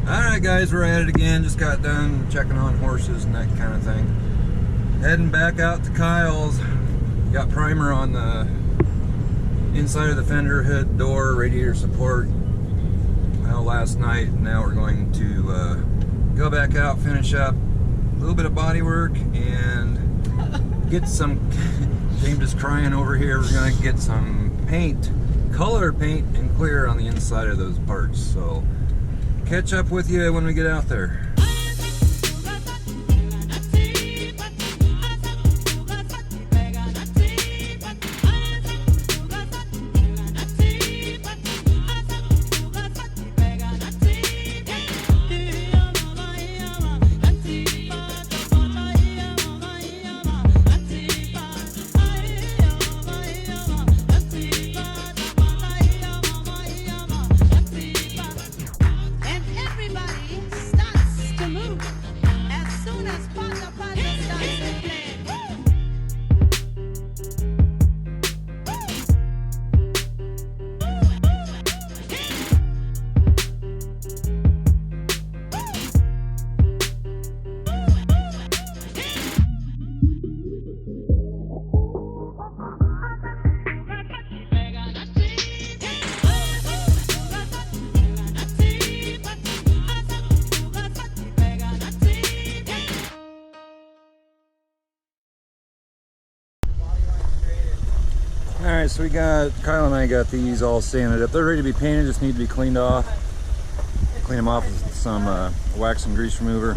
Alright guys, we're at it again. Just got done checking on horses and that kind of thing. Heading back out to Kyle's. Got primer on the inside of the fender, hood, door, radiator support last night. Now we're going to go back out, finish up a little bit of body work, and get some, James is crying over here, we're going to get some paint, color paint and clear on the inside of those parts. So catch up with you when we get out there. Alright, so Kyle and I got these all sanded up. They're ready to be painted, just need to be cleaned off. Clean them off with some wax and grease remover.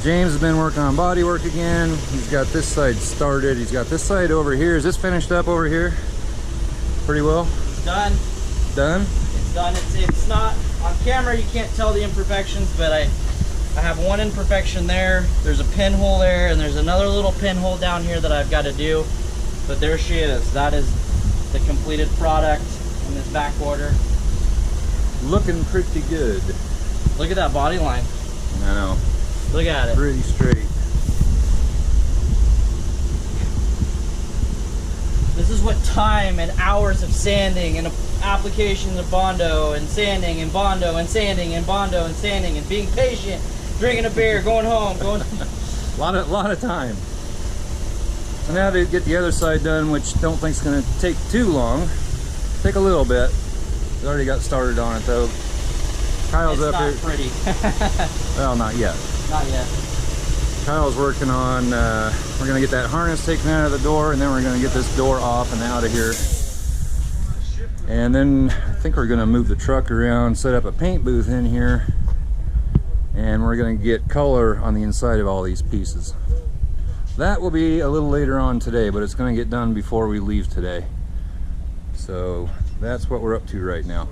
James has been working on body work again. He's got this side started. He's got this side over here. Is this finished up over here? Pretty well? It's done. Done? It's done. It's not, on camera you can't tell the imperfections, but I have one imperfection there. There's a pinhole there, and there's another little pinhole down here that I've got to do. But there she is. That is the completed product in this back order. Looking pretty good. Look at that body line. I know. Look at it. Pretty straight. This is what time and hours of sanding and applications of Bondo and sanding and Bondo and sanding and Bondo and sanding and being patient, drinking a beer, going home, going lot of time. So now to get the other side done, which don't think is going to take too long. Take a little bit. We already got started on it though. Kyle's it's up not here. Pretty. Well, not yet. Not yet. Kyle's working on, we're going to get that harness taken out of the door, and then we're going to get this door off and out of here. And then I think we're going to move the truck around, set up a paint booth in here, and we're going to get color on the inside of all these pieces. That will be a little later on today, but it's going to get done before we leave today. So that's what we're up to right now.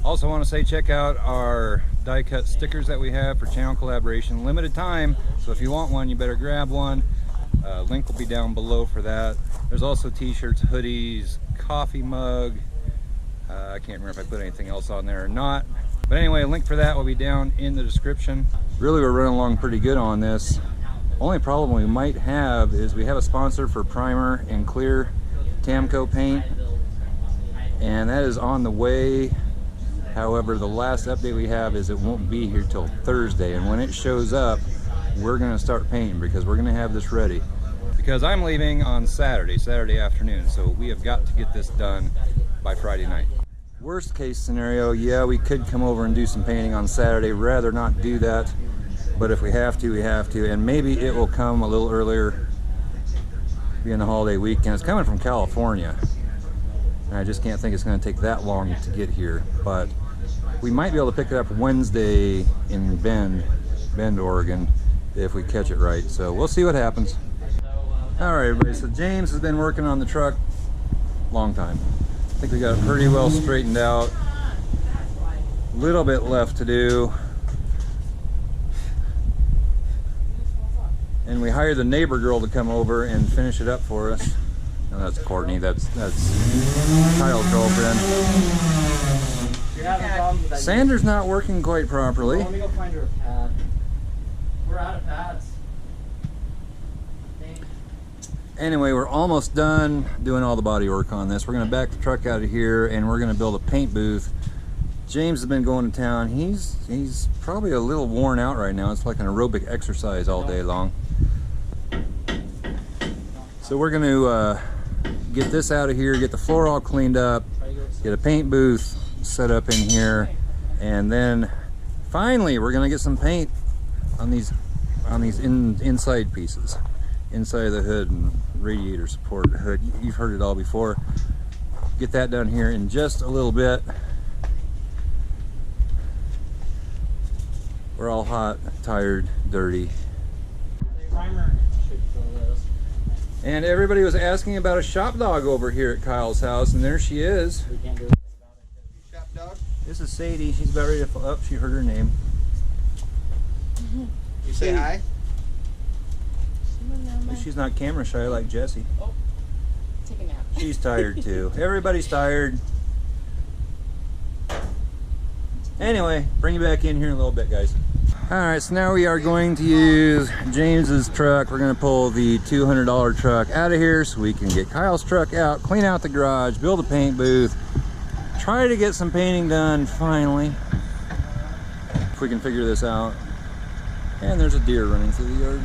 Also want to say check out our die cut stickers that we have for channel collaboration. Limited time, so if you want one, you better grab one. Link will be down below for that. There's also t-shirts, hoodies, coffee mug. I can't remember if I put anything else on there or not. But anyway, a link for that will be down in the description. Really, we're running along pretty good on this. Only problem we might have is we have a sponsor for primer and clear Tamco paint, and that is on the way. However, the last update we have is it won't be here till Thursday, and when it shows up, we're going to start painting because we're going to have this ready. Because I'm leaving on Saturday afternoon, so we have got to get this done by Friday night. Worst case scenario, yeah, we could come over and do some painting on Saturday. Rather not do that. But if we have to, we have to, and maybe it will come a little earlier, being the holiday weekend. It's coming from California, and I just can't think it's going to take that long to get here. But we might be able to pick it up Wednesday in Bend, Oregon, if we catch it right. So we'll see what happens. All right, everybody. So James has been working on the truck a long time. I think we got it pretty well straightened out. A little bit left to do. And we hired the neighbor girl to come over and finish it up for us. No, that's Courtney. That's Kyle's girlfriend. You're having problems with that. Sander's not working quite properly. Let me go find her a pad. We're out of pads. Anyway, we're almost done doing all the body work on this. We're going to back the truck out of here, and we're going to build a paint booth James has been going to town. He's probably a little worn out right now. It's like an aerobic exercise all day long. So we're going to get this out of here, get the floor all cleaned up, get a paint booth set up in here, and then finally we're going to get some paint on these inside pieces, inside of the hood and radiator support hood. You've heard it all before. Get that done here in just a little bit. We're all hot, tired, dirty. And everybody was asking about a shop dog over here at Kyle's house, and there she is. We can't do anything about it. Shop dog? This is Sadie. She's about ready to fall up. She heard her name. You say hi? She's not camera shy like Jessie. Oh, take a nap. She's tired too. Everybody's tired. Anyway, bring you back in here in a little bit, guys. Alright, so now we are going to use James's truck. We're going to pull the $200 truck out of here so we can get Kyle's truck out, clean out the garage, build a paint booth, try to get some painting done finally, if we can figure this out. And there's a deer running through the yard.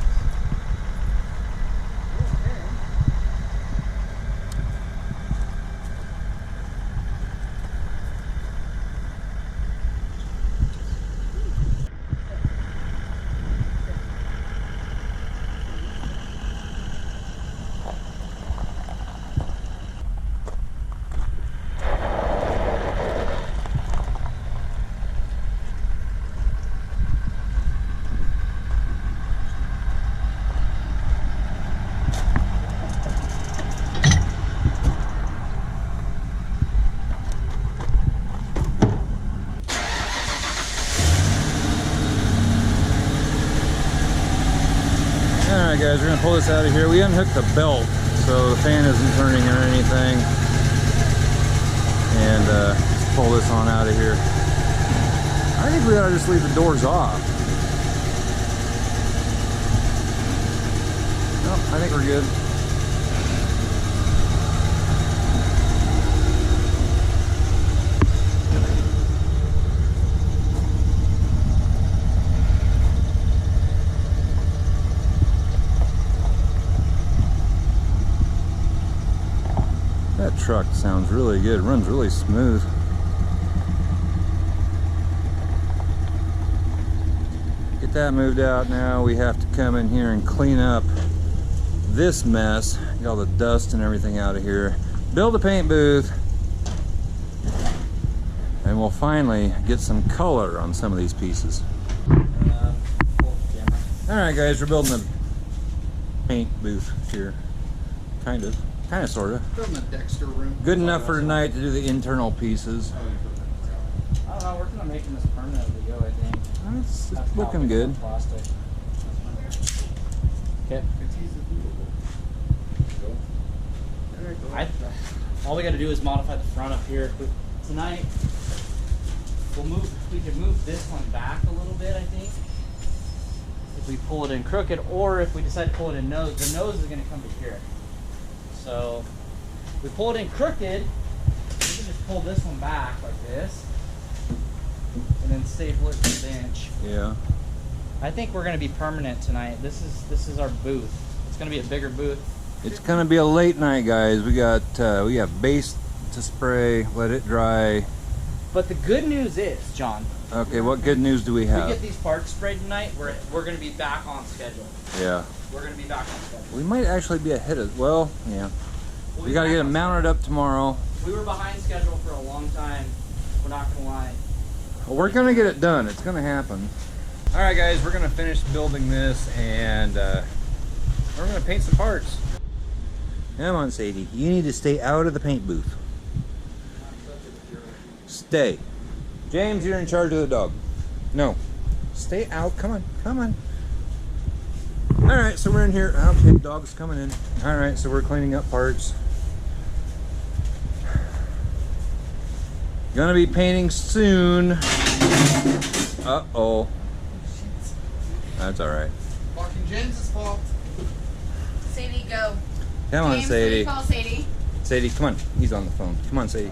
Alright guys, we're going to pull this out of here. We unhooked the belt so the fan isn't turning or anything. And let's pull this on out of here. I think we ought to just leave the doors off. No, I think we're good. That truck sounds really good, runs really smooth. Get that moved out now. We have to come in here and clean up this mess. Get all the dust and everything out of here. Build a paint booth. And we'll finally get some color on some of these pieces. Alright guys, we're building a paint booth here. Kind of, sort of. Building a Dexter room. Good enough for tonight to do the internal pieces. I don't know, we're gonna make this permanently go, I think. It's looking good. Plastic. Okay. All we got to do is modify the front up here. Tonight, we could move this one back a little bit, I think. If we pull it in crooked, or if we decide to pull it in nose, the nose is going to come to here. So, if we pull it in crooked, we can just pull this one back like this, and then staple it to the bench. Yeah. I think we're going to be permanent tonight. This is our booth. It's going to be a bigger booth. It's gonna be a late night, guys. We got base to spray, let it dry. But the good news is, John. Okay, what good news do we If have? we get these parts sprayed tonight, we're going to be back on schedule. Yeah. We're going to be back on schedule. We might actually be ahead of, well, yeah. We'll We be gotta back get on it mounted up tomorrow. schedule. We were behind schedule for a long time. We're not going to lie. Well, we're gonna get it done. It's gonna happen. All right, guys, we're gonna finish building this, and we're gonna paint some parts. Come on, Sadie. You need to stay out of the paint booth. Stay. James, you're in charge of the dog. No. Stay out. Come on. Come on. All right, so we're in here. Okay, dog's coming in. All right, so we're cleaning up parts. Gonna be painting soon. Uh-oh. That's all right. Fucking James's fault. Sadie, go. Come on, James, Sadie. Call Sadie. Sadie, come on. He's on the phone. Come on, Sadie.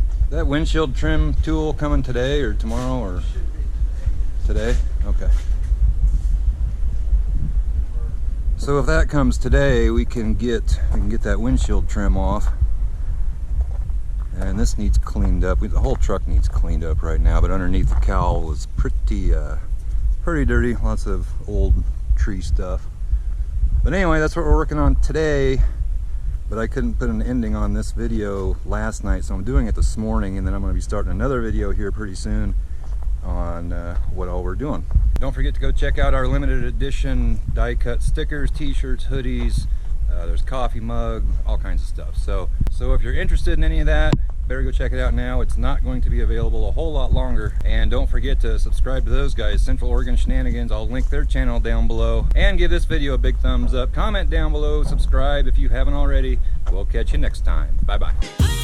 That windshield trim tool coming today or tomorrow or today? Okay. So if that comes today, we can get that windshield trim off. And this needs cleaned up. The whole truck needs cleaned up right now, but underneath the cowl is pretty dirty. Lots of old tree stuff. But anyway, that's what we're working on today. But I couldn't put an ending on this video last night, so I'm doing it this morning, and then I'm going to be starting another video here pretty soon on what all we're doing. Don't forget to go check out our limited edition die cut stickers, t-shirts, hoodies. There's coffee mug, all kinds of stuff. So if you're interested in any of that, better go check it out now. It's not going to be available a whole lot longer. And don't forget to subscribe to those guys, Central Oregon Shenanigans. I'll link their channel down below. And give this video a big thumbs up. Comment down below, subscribe if you haven't already. We'll catch you next time. Bye-bye.